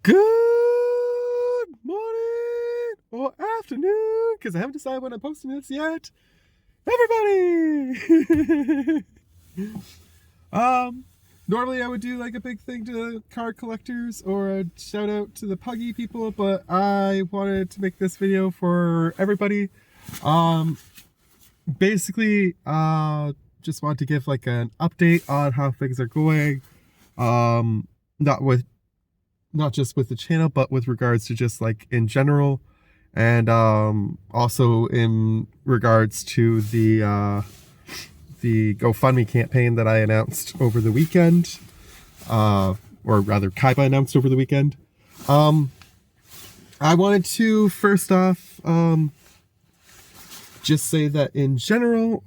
Good morning or afternoon, because I haven't decided when I'm posting this yet. Everybody! Normally I would do like a big thing to card collectors or a shout out to the puggy people, but I wanted to make this video for everybody. Basically, just wanted to give like an update on how things are going. Not just with the channel, but with regards to just like in general, and also in regards to the GoFundMe campaign that I announced over the weekend, or rather Kaiba announced over the weekend. I wanted to first off just say that in general,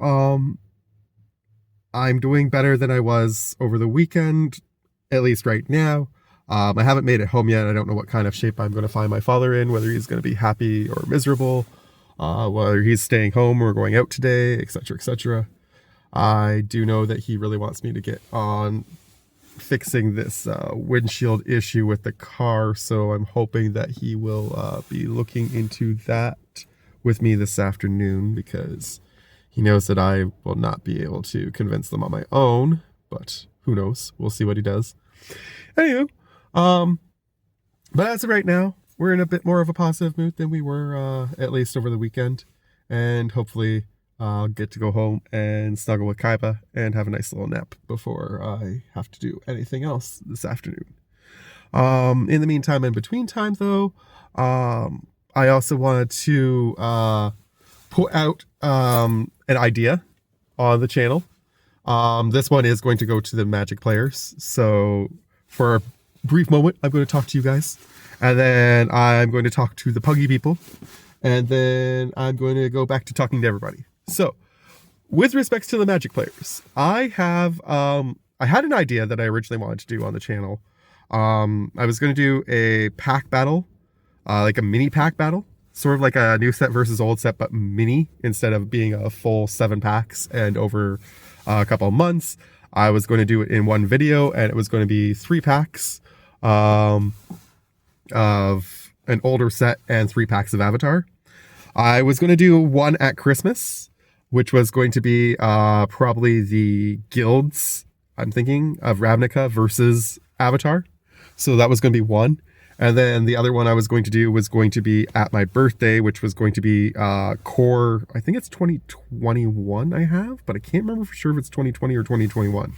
I'm doing better than I was over the weekend, at least right now. I haven't made it home yet. I don't know what kind of shape I'm going to find my father in, whether he's going to be happy or miserable, whether he's staying home or going out today, etc., etc. I do know that he really wants me to get on fixing this windshield issue with the car, so I'm hoping that he will be looking into that with me this afternoon, because he knows that I will not be able to convince them on my own, but who knows? We'll see what he does. Anywho, but as of right now, we're in a bit more of a positive mood than we were, at least over the weekend. And hopefully I'll get to go home and snuggle with Kaiba and have a nice little nap before I have to do anything else this afternoon. In the meantime, in between time though, I also wanted to, put out, an idea on the channel. This one is going to go to the Magic players. So for a brief moment, I'm going to talk to you guys, and then I'm going to talk to the puggy people, and then I'm going to go back to talking to everybody. So with respects to the Magic players, I had an idea that I originally wanted to do on the channel. I was going to do a pack battle, like a mini pack battle, sort of like a new set versus old set, but mini, instead of being a full 7 packs and over a couple of months. I was going to do it in one video, and it was going to be 3 packs of an older set and 3 packs of Avatar. I was going to do one at Christmas, which was going to be probably the guilds, I'm thinking, of Ravnica versus Avatar. So that was going to be one. And then the other one I was going to do was going to be at my birthday, which was going to be core, I think it's 2021 I have, but I can't remember for sure if it's 2020 or 2021.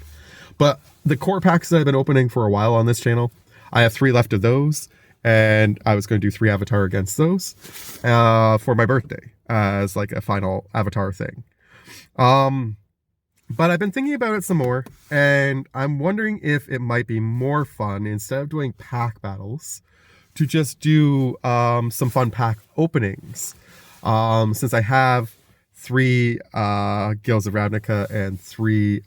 But the core packs that I've been opening for a while on this channel, I have 3 left of those, and I was going to do 3 Avatar against those for my birthday as like a final Avatar thing. But I've been thinking about it some more, and I'm wondering if it might be more fun, instead of doing pack battles, to just do some fun pack openings. Since I have 3 Guilds of Ravnica and 3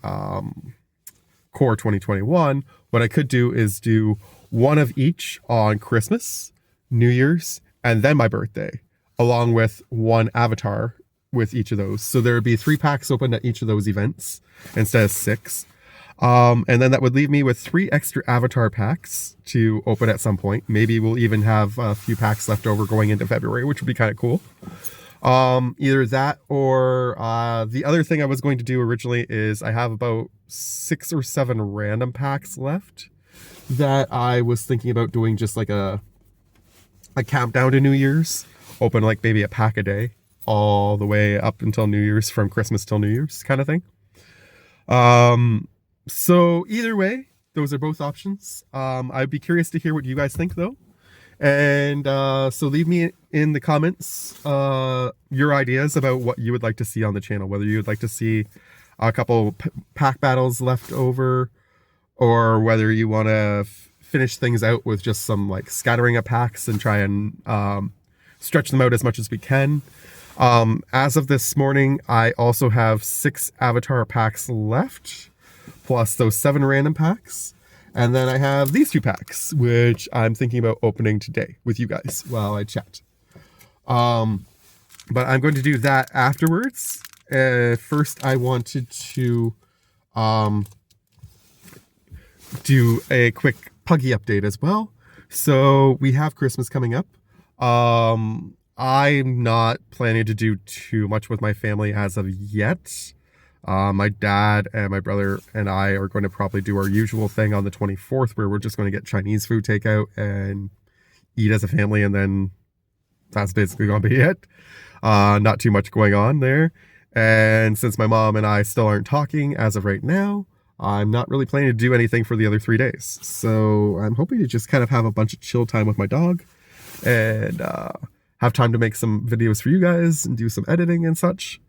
Core 2021, what I could do is do one of each on Christmas, New Year's, and then my birthday, along with 1 Avatar with each of those. So there would be 3 packs open at each of those events instead of 6. And then that would leave me with 3 extra Avatar packs to open at some point. Maybe we'll even have a few packs left over going into February, which would be kind of cool. Either that, or the other thing I was going to do originally is I have about 6 or 7 random packs left that I was thinking about doing just like a countdown to New Year's. Open like maybe a pack a day, all the way up until New Year's, from Christmas till New Year's kind of thing. So either way, those are both options. I'd be curious to hear what you guys think though. And so leave me in the comments your ideas about what you would like to see on the channel, whether you would like to see a couple pack battles left over, or whether you want to finish things out with just some like scattering of packs and try and stretch them out as much as we can. As of this morning, I also have 6 Avatar packs left, plus those 7 random packs. And then I have these 2 packs, which I'm thinking about opening today with you guys while I chat. But I'm going to do that afterwards. First, I wanted to do a quick puggy update as well. So we have Christmas coming up. I'm not planning to do too much with my family as of yet. My dad and my brother and I are going to probably do our usual thing on the 24th, where we're just going to get Chinese food takeout and eat as a family, and then that's basically going to be it. Not too much going on there. And since my mom and I still aren't talking as of right now, I'm not really planning to do anything for the other 3 days. So I'm hoping to just kind of have a bunch of chill time with my dog and have time to make some videos for you guys and do some editing and such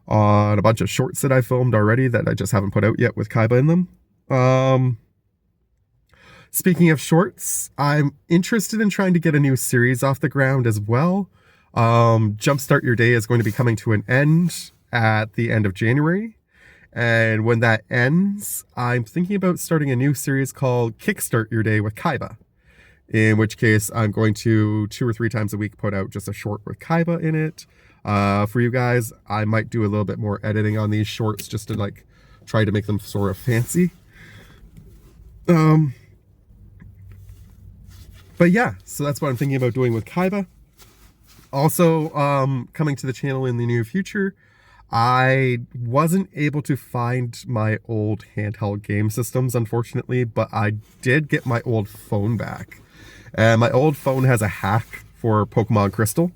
on a bunch of shorts that I filmed already that I just haven't put out yet with Kaiba in them. Speaking of shorts, I'm interested in trying to get a new series off the ground as well. Jumpstart Your Day is going to be coming to an end at the end of January. And when that ends, I'm thinking about starting a new series called Kickstart Your Day with Kaiba. In which case, I'm going to 2 or 3 times a week put out just a short with Kaiba in it. For you guys, I might do a little bit more editing on these shorts just to like try to make them sort of fancy. But yeah, so that's what I'm thinking about doing with Kaiba. Also, coming to the channel in the near future, I wasn't able to find my old handheld game systems, unfortunately, but I did get my old phone back. And my old phone has a hack for Pokemon Crystal.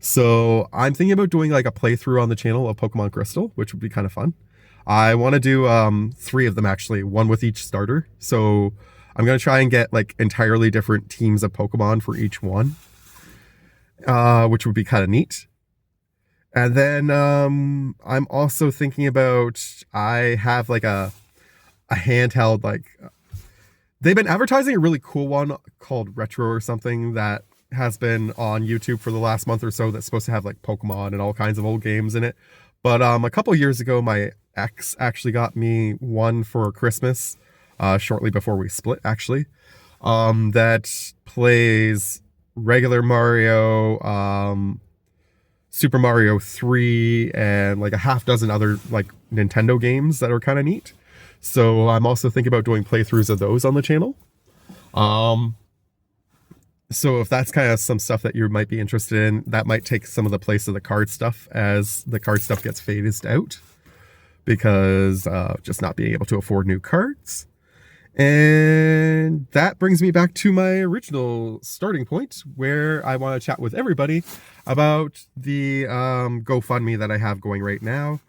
So I'm thinking about doing like a playthrough on the channel of Pokemon Crystal, which would be kind of fun. I want to do 3 of them actually, 1 with each starter. So I'm going to try and get like entirely different teams of Pokemon for each one, which would be kind of neat. And then I'm also thinking about, I have like a handheld, like they've been advertising a really cool one called Retro or something that has been on YouTube for the last month or so that's supposed to have like Pokemon and all kinds of old games in it. But a couple years ago, my ex actually got me one for Christmas, shortly before we split actually, that plays regular Mario, Super Mario 3, and like a half dozen other like Nintendo games that are kind of neat. So I'm also thinking about doing playthroughs of those on the channel. So if that's kind of some stuff that you might be interested in, that might take some of the place of the card stuff as the card stuff gets phased out because just not being able to afford new cards. And that brings me back to my original starting point where I want to chat with everybody about the GoFundMe that I have going right now.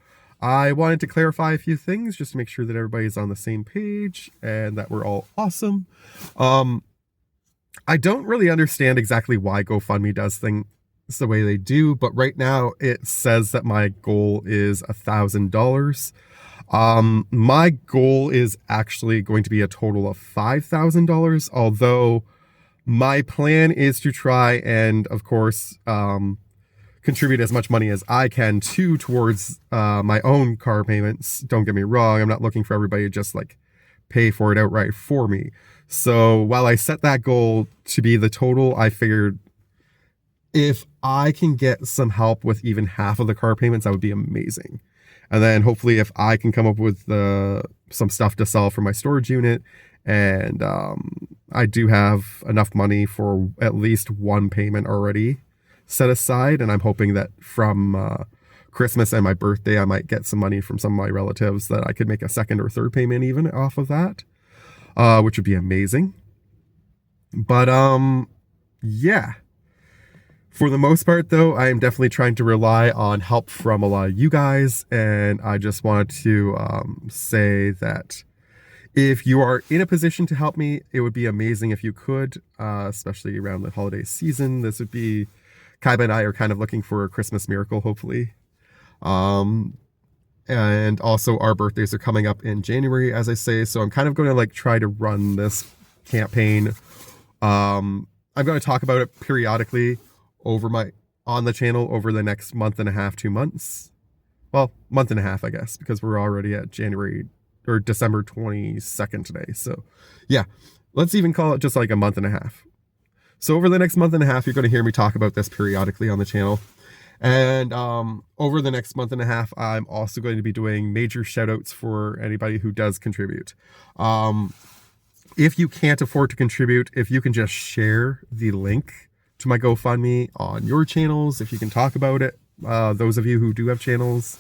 I wanted to clarify a few things just to make sure that everybody's on the same page and that we're all awesome. I don't really understand exactly why GoFundMe does things the way they do, but right now it says that my goal is $1,000. My goal is actually going to be a total of $5,000, although my plan is to try and, of course, contribute as much money as I can towards my own car payments. Don't get me wrong, I'm not looking for everybody to just like pay for it outright for me. So while I set that goal to be the total, I figured if I can get some help with even half of the car payments, that would be amazing. And then hopefully if I can come up with some stuff to sell for my storage unit, and I do have enough money for at least one payment already set aside, and I'm hoping that from Christmas and my birthday, I might get some money from some of my relatives that I could make a second or third payment even off of that, which would be amazing. But yeah. For the most part, though, I am definitely trying to rely on help from a lot of you guys, and I just wanted to say that if you are in a position to help me, it would be amazing if you could, especially around the holiday season. This would be, Kaiba and I are kind of looking for a Christmas miracle, hopefully. And also our birthdays are coming up in January, as I say, so I'm kind of going to like try to run this campaign. I'm going to talk about it periodically on the channel over the next month and a half, 2 months. Well, month and a half, I guess, because we're already at January or December 22nd today. So yeah, let's even call it just like a month and a half. So over the next month and a half, you're going to hear me talk about this periodically on the channel. And over the next month and a half, I'm also going to be doing major shout outs for anybody who does contribute. if you can't afford to contribute, if you can just share the link to my GoFundMe on your channels, if you can talk about it, those of you who do have channels,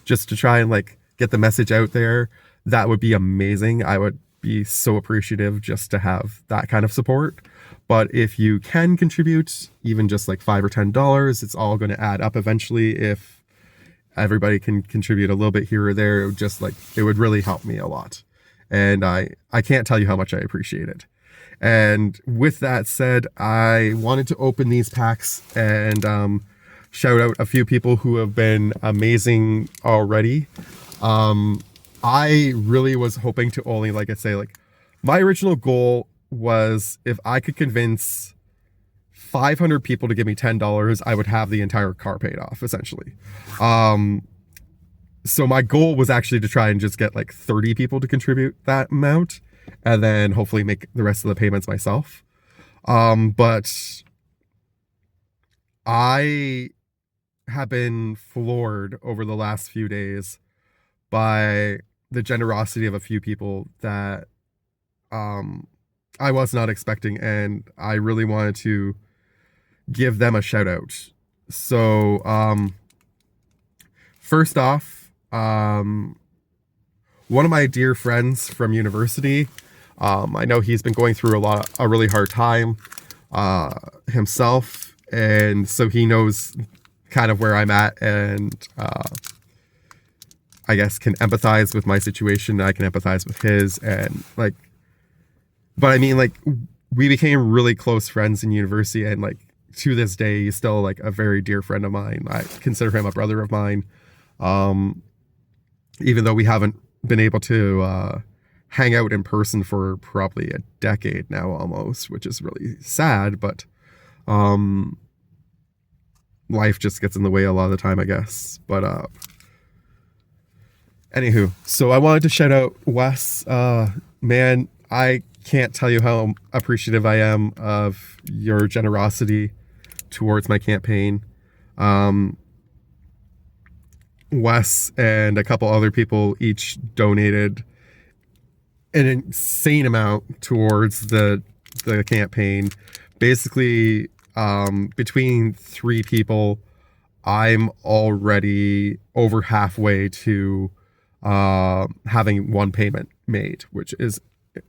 just to try and like get the message out there, that would be amazing. I would be so appreciative just to have that kind of support. But if you can contribute, even just like $5 or $10, it's all going to add up eventually. If everybody can contribute a little bit here or there, it would really help me a lot. And I can't tell you how much I appreciate it. And with that said, I wanted to open these packs and shout out a few people who have been amazing already. I really was hoping to only, like I say, like my original goal was if I could convince 500 people to give me $10, I would have the entire car paid off, essentially. So my goal was actually to try and just get like 30 people to contribute that amount and then hopefully make the rest of the payments myself. But I have been floored over the last few days by the generosity of a few people that I was not expecting, and I really wanted to give them a shout out. So first off, one of my dear friends from university, I know he's been going through a really hard time himself, and so he knows kind of where I'm at, and I guess can empathize with my situation. I can empathize with his, and like, but I mean, like, we became really close friends in university, and like to this day, he's still like a very dear friend of mine. I consider him a brother of mine. Even though we haven't been able to hang out in person for probably a decade now almost, which is really sad, but life just gets in the way a lot of the time, I guess. But anywho, so I wanted to shout out Wes. Man, I can't tell you how appreciative I am of your generosity towards my campaign. Wes and a couple other people each donated an insane amount towards the campaign. Basically, between 3 people, I'm already over halfway to having one payment made, which is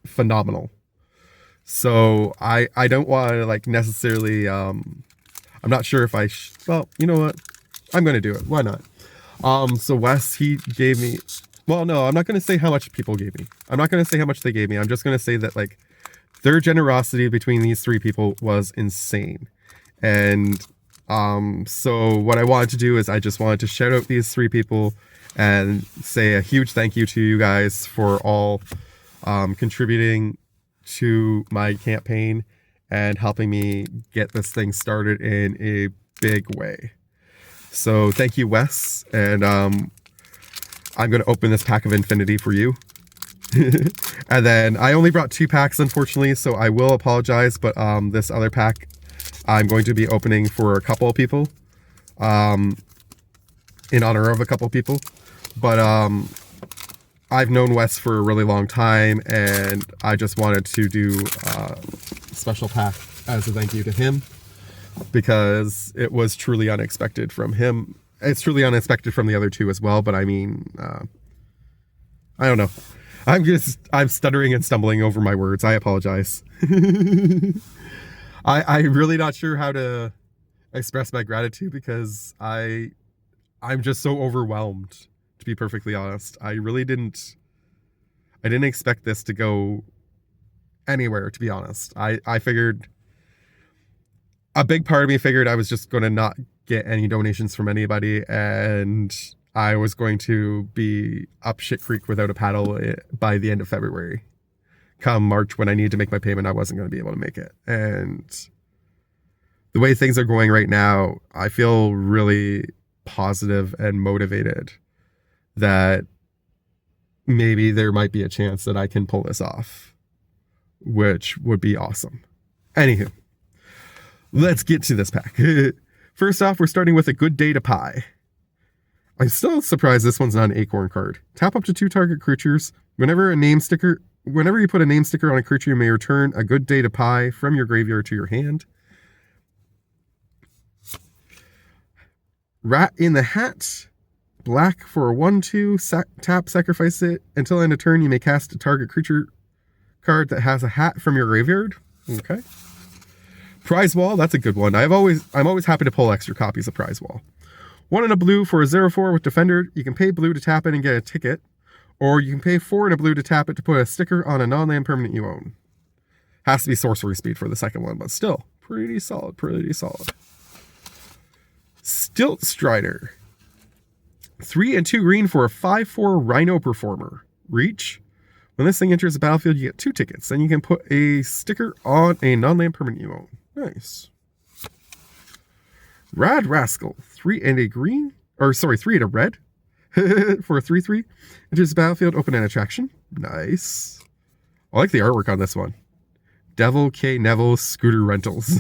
phenomenal. So I don't want to like necessarily, I'm not sure if well, you know what? I'm going to do it. Why not? So Wes, he gave me, well, no, I'm not going to say how much people gave me. I'm not going to say how much they gave me. I'm just going to say that like their generosity between these 3 people was insane. And, so what I wanted to do is I just wanted to shout out these 3 people and say a huge thank you to you guys for all, contributing to my campaign and helping me get this thing started in a big way. So thank you, Wes, and I'm going to open this pack of Infinity for you. And then I only brought 2 packs, unfortunately, so I will apologize, but this other pack I'm going to be opening for a couple of people, in honor of a couple of people. But I've known Wes for a really long time, and I just wanted to do a special pack as a thank you to him, because it was truly unexpected from him. It's truly unexpected from the other 2 as well, but I mean, I don't know. I'm stuttering and stumbling over my words. I apologize. I'm really not sure how to express my gratitude, because I'm just so overwhelmed, to be perfectly honest. I didn't expect this to go anywhere, to be honest. I figured, a big part of me figured I was just going to not get any donations from anybody, and I was going to be up shit creek without a paddle by the end of February. Come March, when I need to make my payment, I wasn't going to be able to make it. And the way things are going right now, I feel really positive and motivated that maybe there might be a chance that I can pull this off, which would be awesome. Anywho, let's get to this pack. First off, we're starting with a Good Day to Pie. I'm still surprised this one's not an acorn card. Tap up to 2 target creatures. Whenever a name sticker whenever you put a name sticker on a creature, you may return a good day to pie from your graveyard to your hand. Rat in the Hat. Black for a 1/2. Tap, sacrifice it. Until end of turn, you may cast a target creature card that has a hat from your graveyard. Okay. Prize Wall, that's a good one. I'm always happy to pull extra copies of Prize Wall. 1 and a blue for a 0/4 with Defender. You can pay blue to tap it and get a ticket. Or you can pay 4 and a blue to tap it to put a sticker on a non-land permanent you own. Has to be sorcery speed for the second one, but still, pretty solid, pretty solid. Stilt Strider. 3 and 2 green for a 5/4 Rhino Performer. Reach. When this thing enters the battlefield, you get 2 tickets. Then you can put a sticker on a non-land permanent you own. Nice. Rad Rascal. 3 and a green. 3 and a red. For a 3/3. Enters the battlefield, open an attraction. Nice. I like the artwork on this one. Devil K. Neville Scooter Rentals.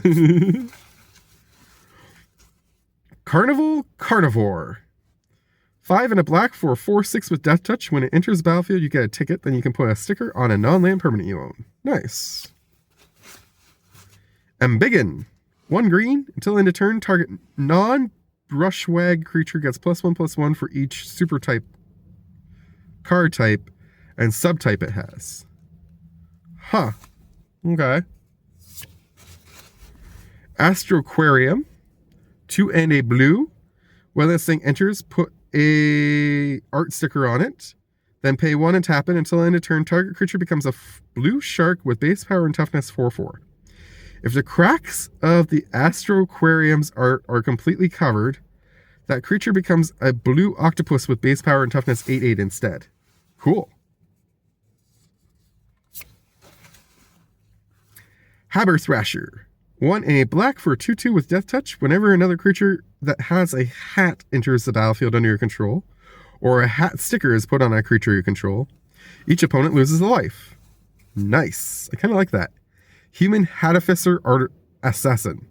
Carnival Carnivore. 5 and a black for a 4/6 with Death Touch. When it enters the battlefield, you get a ticket. Then you can put a sticker on a non-land permanent you own. Nice. Embiggen. 1 green. Until end of turn, target non-brushwag creature gets +1/+1 for each super type, card type, and subtype it has. Huh. Okay. Astroquarium. 2 and a blue. When this thing enters, put a art sticker on it. Then pay 1 and tap it. Until end of turn, target creature becomes a blue shark with base power and toughness 4/4. If the cracks of the Astroquarium's art are completely covered, that creature becomes a blue octopus with base power and toughness 8/8 instead. Cool. Haber Thrasher. 1 and a black for a 2/2 with Death Touch. Whenever another creature that has a hat enters the battlefield under your control, or a hat sticker is put on a creature you control, each opponent loses a life. Nice. I kind of like that. Human Hattificer Art Assassin.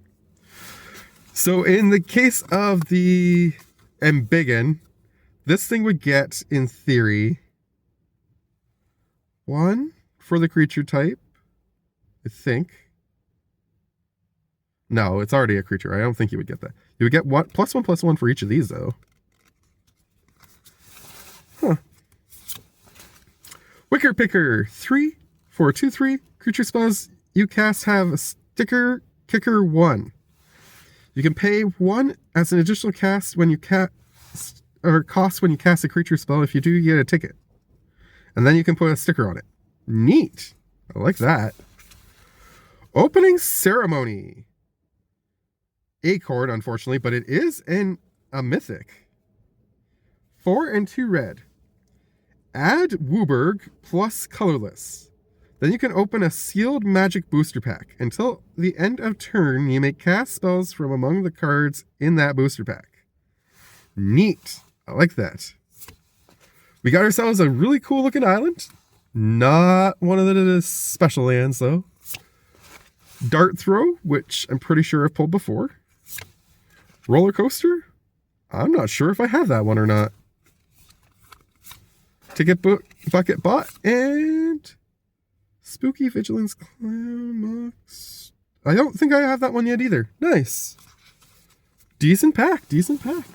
So in the case of the Embiggen, this thing would get, in theory, 1 for the creature type, I think. No, it's already a creature. I don't think you would get that. You would get what? +1/+1 for each of these, though. Huh. Wicker Picker. 3 for a 2/3. Creature spells you cast have a sticker kicker 1. You can pay 1 as an additional cast when you cast, or cost when you cast a creature spell. If you do, you get a ticket. And then you can put a sticker on it. Neat. I like that. Opening Ceremony. Acorn, unfortunately, but it is a mythic. 4 and 2 red. Add Wooburg plus colorless. Then you can open a sealed magic booster pack. Until the end of turn, you may cast spells from among the cards in that booster pack. Neat. I like that. We got ourselves a really cool looking island. Not one of the special lands, though. Dart Throw, which I'm pretty sure I've pulled before. Roller Coaster? I'm not sure if I have that one or not. Ticket Bucket Bot and Spooky Vigilance Clown Mox. I don't think I have that one yet either. Nice. Decent pack. Decent pack.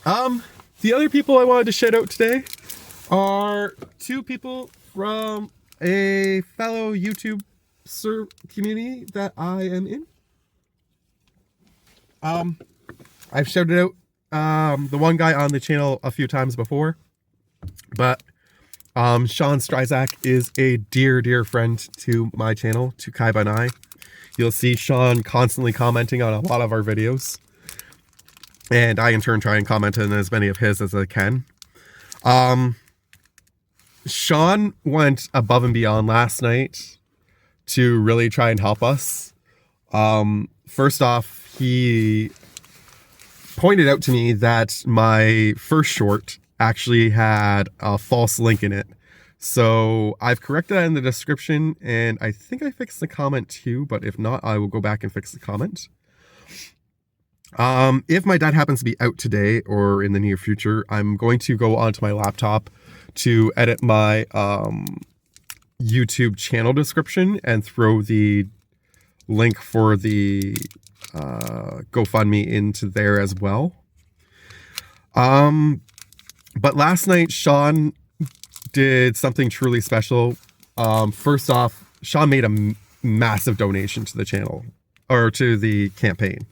The other people I wanted to shout out today are 2 people from a fellow YouTube community that I am in. I've shouted out the one guy on the channel a few times before, but Sean Stryzak is a dear friend to my channel, to Kaiba and I. You'll see Sean constantly commenting on a lot of our videos, and I in turn try and comment on as many of his as I can. Sean went above and beyond last night to really try and help us. First off, he pointed out to me that my first short actually had a false link in it. So I've corrected that in the description, and I think I fixed the comment too, but if not, I will go back and fix the comment. If my dad happens to be out today or in the near future, I'm going to go onto my laptop to edit my YouTube channel description and throw the link for the GoFundMe into there as well. But last night, Sean did something truly special. First off, Sean made a massive donation to the channel, or to the campaign.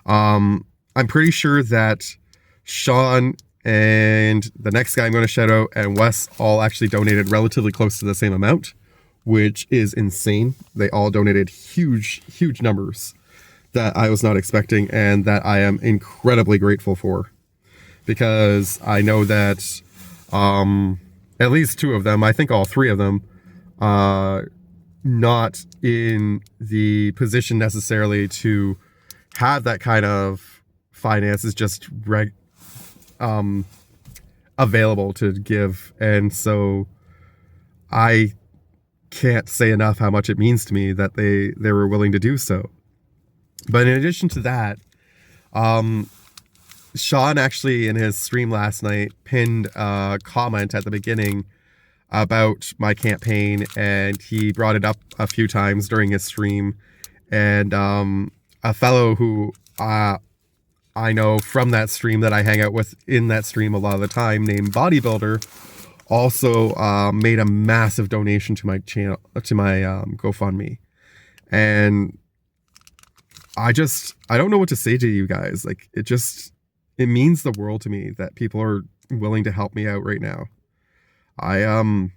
I'm pretty sure that Sean and the next guy I'm going to shout out and Wes all actually donated relatively close to the same amount, which is insane. They all donated huge numbers that I was not expecting and that I am incredibly grateful for, because I know that at least two of them, I think all three of them, not in the position necessarily to have that kind of finances just available to give. And so I can't say enough how much it means to me that they were willing to do so. But in addition to that, Sean actually in his stream last night pinned a comment at the beginning about my campaign, and he brought it up a few times during his stream. And a fellow who I know from that stream that I hang out with in that stream a lot of the time, named Bodybuilder, also made a massive donation to my channel, to my GoFundMe. And I don't know what to say to you guys. Like, it means the world to me that people are willing to help me out right now. I'm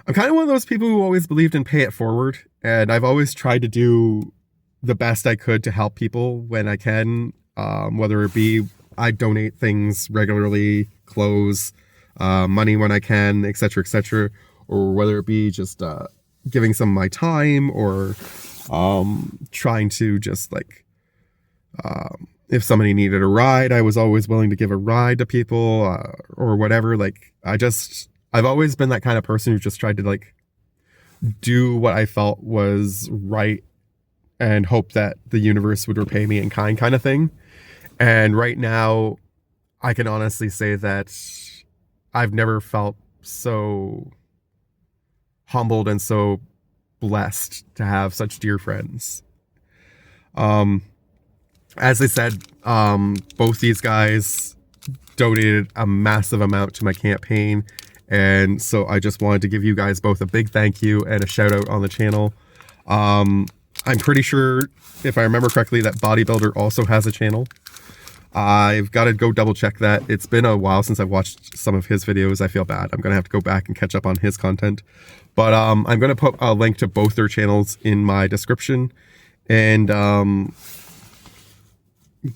kind of one of those people who always believed in pay it forward, and I've always tried to do the best I could to help people when I can, whether it be I donate things regularly, clothes, money when I can, etc., or whether it be just giving some of my time, or trying to just like, if somebody needed a ride, I was always willing to give a ride to people, or whatever. Like, I've always been that kind of person who just tried to like do what I felt was right and hope that the universe would repay me in kind of thing. And right now, I can honestly say that I've never felt so humbled and so blessed to have such dear friends. As I said, both these guys donated a massive amount to my campaign, and so I just wanted to give you guys both a big thank you and a shout out on the channel. I'm pretty sure, if I remember correctly, that Bodybuilder also has a channel. I've got to go double check that. It's been a while since I've watched some of his videos. I feel bad. I'm going to have to go back and catch up on his content. But I'm going to put a link to both their channels in my description. And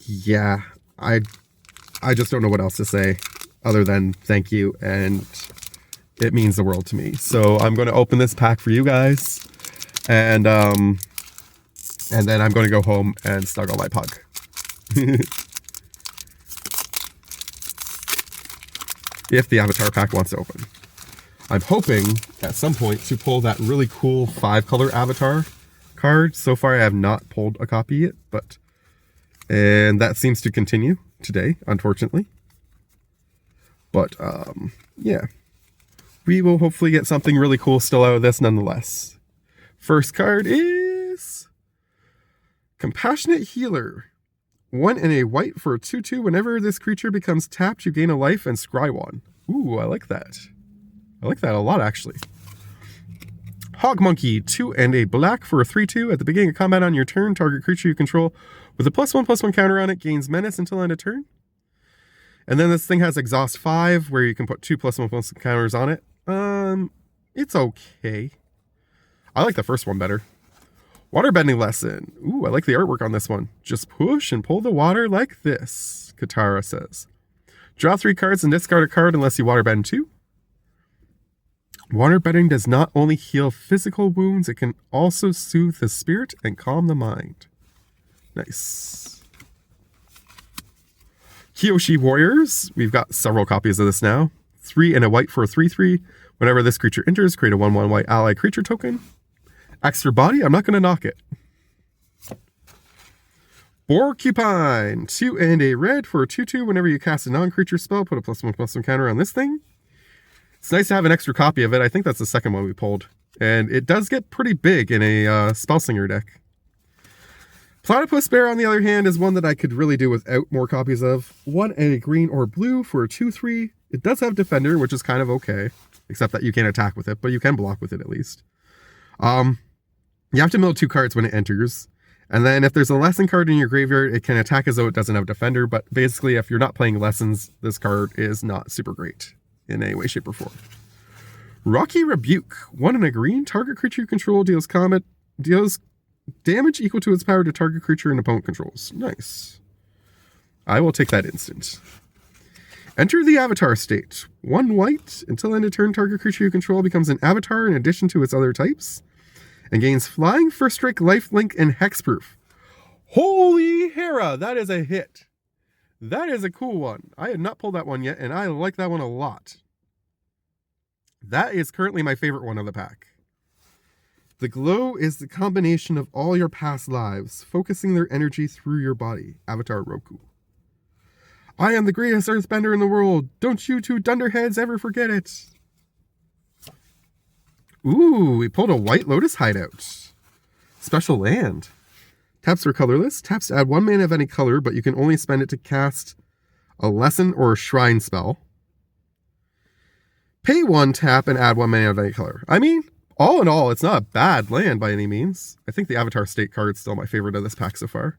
yeah, I just don't know what else to say other than thank you, and it means the world to me. So I'm going to open this pack for you guys, and then I'm going to go home and snuggle my pug. If the avatar pack wants to open. I'm hoping at some point to pull that really cool 5-color avatar card. So far I have not pulled a copy yet, and that seems to continue today, unfortunately. But yeah, we will hopefully get something really cool still out of this nonetheless. First card is Compassionate Healer. 1 and a white for a 2/2. Whenever this creature becomes tapped, you gain a life and scry 1. Ooh, I like that. I like that a lot, actually. Hog Monkey. 2 and a black for a 3/2. At the beginning of combat on your turn, target creature you control with a +1/+1 counter on it gains menace until end of turn. And then this thing has Exhaust 5, where you can put 2 +1/+1 counters on it. It's okay. I like the first one better. Waterbending Lesson. Ooh, I like the artwork on this one. Just push and pull the water like this, Katara says. Draw 3 cards and discard a card unless you waterbend 2. Waterbending does not only heal physical wounds, it can also soothe the spirit and calm the mind. Nice. Kyoshi Warriors. We've got several copies of this now. 3 and a white for a 3/3. Whenever this creature enters, create a 1/1 white ally creature token. Extra body, I'm not going to knock it. Porcupine. 2 and a red for a 2/2. Whenever you cast a non-creature spell, put a +1/+1 counter on this thing. It's nice to have an extra copy of it. I think that's the second one we pulled. And it does get pretty big in a Spellslinger deck. Platypus Bear, on the other hand, is one that I could really do without more copies of. One a green or blue for a 2/3. It does have Defender, which is kind of okay. Except that you can't attack with it, but you can block with it at least. You have to mill 2 cards when it enters. And then if there's a lesson card in your graveyard, it can attack as though it doesn't have Defender. But basically, if you're not playing lessons, this card is not super great in any way, shape, or form. Rocky Rebuke. 1 and a green. Target creature you control deals damage equal to its power to target creature and opponent controls. Nice. I will take that instant. Enter the Avatar state. 1 white. Until end of turn, target creature you control becomes an avatar in addition to its other types. And gains Flying, First Strike, Lifelink, and Hexproof. Holy Hera! That is a hit. That is a cool one. I had not pulled that one yet, and I like that one a lot. That is currently my favorite one of the pack. The glow is the combination of all your past lives, focusing their energy through your body. Avatar Roku. I am the greatest earthbender in the world. Don't you two dunderheads ever forget it. Ooh, we pulled a White Lotus Hideout. Special land. Taps are colorless. Taps to add 1 mana of any color, but you can only spend it to cast a lesson or a shrine spell. Pay 1 tap and add 1 mana of any color. I mean, all in all, it's not a bad land by any means. I think the Avatar State card's still my favorite of this pack so far.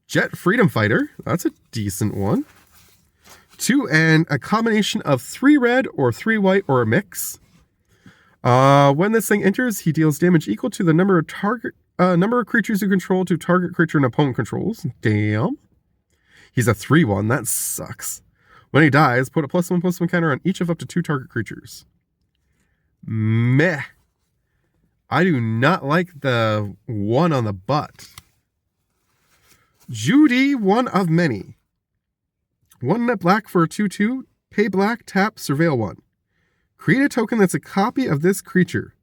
Jet Freedom Fighter. That's a decent one. 2 and a combination of 3 red or 3 white or a mix. When this thing enters, he deals damage equal to the number of creatures you control to target creature and opponent controls. Damn. He's a 3/1. That sucks. When he dies, put a +1/+1 counter on each of up to 2 target creatures. Meh. I do not like the 1 on the butt. Judy, 1 of many. 1 net black for a 2/2. Pay black, tap, surveil 1. Create a token that's a copy of this creature.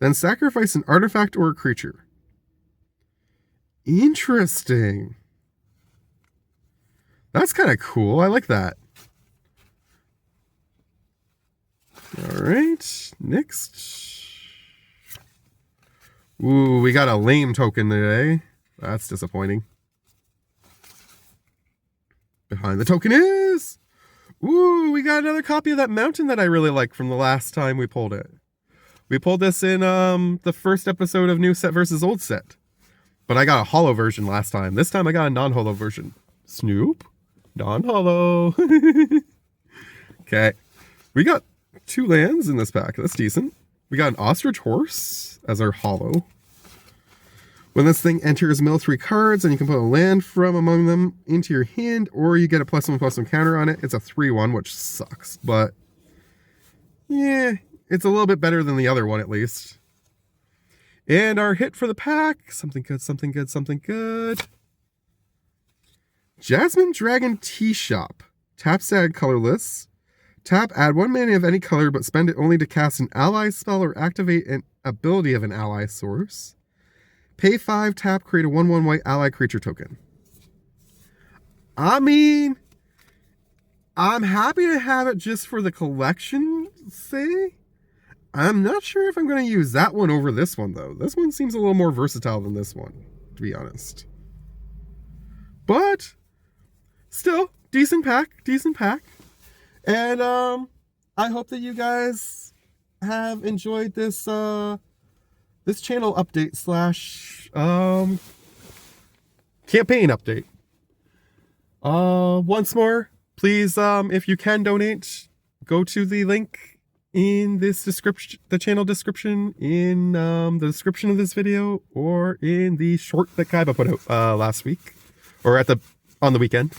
Then sacrifice an artifact or a creature. Interesting. That's kind of cool. I like that. Alright, next. Ooh, we got a lame token today. That's disappointing. Behind the token is... Ooh, we got another copy of that mountain that I really like from the last time we pulled it. We pulled this in the first episode of New Set versus Old Set. But I got a holo version last time. This time I got a non-holo version. Snoop? Non-holo. Okay. We got 2 lands in this pack. That's decent. We got an Ostrich Horse as our holo. When this thing enters, mill 3 cards, and you can put a land from among them into your hand, or you get a +1/+1 counter on it. It's a 3/1, which sucks, but yeah, it's a little bit better than the other one at least. And our hit for the pack, something good, something good, something good. Jasmine Dragon Tea Shop. Tap, add colorless. Tap, add 1 mana of any color, but spend it only to cast an ally spell or activate an ability of an ally source. Pay 5, tap, create a 1/1 white ally creature token. I mean, I'm happy to have it just for the collection, say. I'm not sure if I'm going to use that one over this one, though. This one seems a little more versatile than this one, to be honest. But, still, decent pack, decent pack. And, I hope that you guys have enjoyed this, this channel update / campaign update. Once more, please, if you can donate, go to the link in this description, the channel description, in the description of this video, or in the short that Kaiba put out last week, or on the weekend.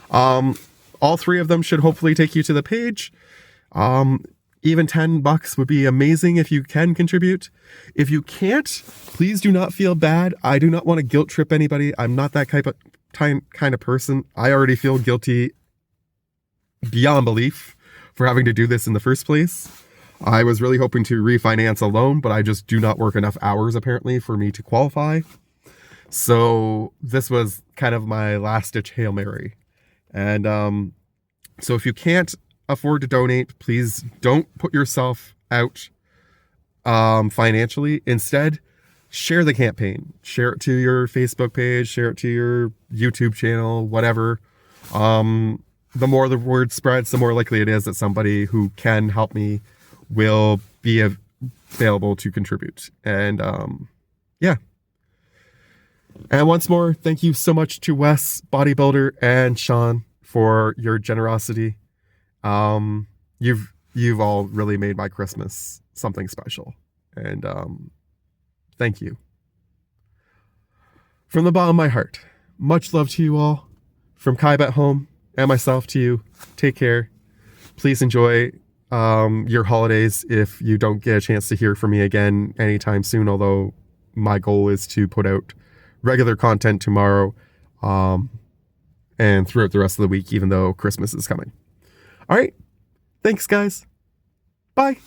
All 3 of them should hopefully take you to the page. Even $10 would be amazing if you can contribute. If you can't, please do not feel bad. I do not want to guilt trip anybody. I'm not that kind of person. I already feel guilty beyond belief for having to do this in the first place. I was really hoping to refinance a loan, but I just do not work enough hours apparently for me to qualify. So this was kind of my last ditch Hail Mary. And so if you can't, afford to donate, please don't put yourself out financially. Instead, share the campaign. Share it to your Facebook page, share it to your YouTube channel, whatever. The more the word spreads, the more likely it is that somebody who can help me will be available to contribute. And yeah. And once more, thank you so much to Wes, Bodybuilder, and Sean for your generosity. You've all really made my Christmas something special. And thank you. From the bottom of my heart, much love to you all. From Kaiba at home and myself to you, take care. Please enjoy your holidays if you don't get a chance to hear from me again anytime soon, although my goal is to put out regular content tomorrow and throughout the rest of the week, even though Christmas is coming. All right. Thanks, guys. Bye.